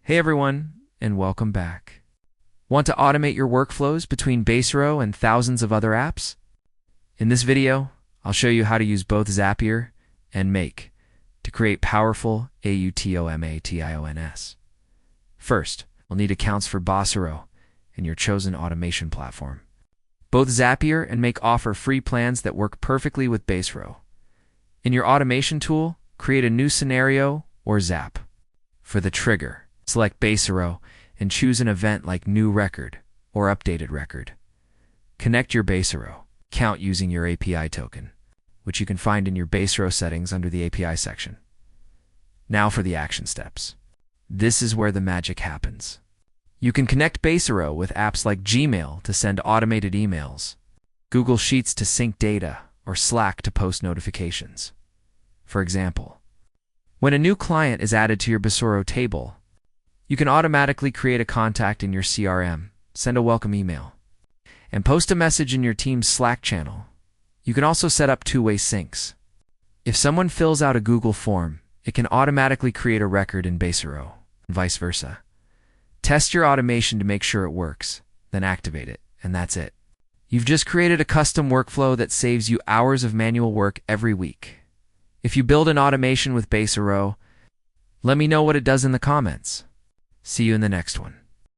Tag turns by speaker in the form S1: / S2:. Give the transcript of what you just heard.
S1: Hey everyone, and welcome back. Want to automate your workflows between Baserow and thousands of other apps? In this video, I'll show you how to use both Zapier and Make to create powerful automations. First, we'll need accounts for Baserow and your chosen automation platform. Both Zapier and Make offer free plans that work perfectly with Baserow. In your automation tool, create a new scenario or Zap. For the trigger, select Baserow and choose an event like New Record or Updated Record. Connect your Baserow account using your API token, which you can find in your Baserow settings under the API section. Now for the action steps. This is where the magic happens. You can connect Baserow with apps like Gmail to send automated emails, Google Sheets to sync data, or Slack to post notifications. For example, when a new client is added to your Baserow table, you can automatically create a contact in your CRM, send a welcome email, and post a message in your team's Slack channel. You can also set up two-way syncs. If someone fills out a Google form, it can automatically create a record in Baserow, and vice versa. Test your automation to make sure it works, then activate it, and that's it. You've just created a custom workflow that saves you hours of manual work every week. If you build an automation with Baserow, let me know what it does in the comments. See you in the next one.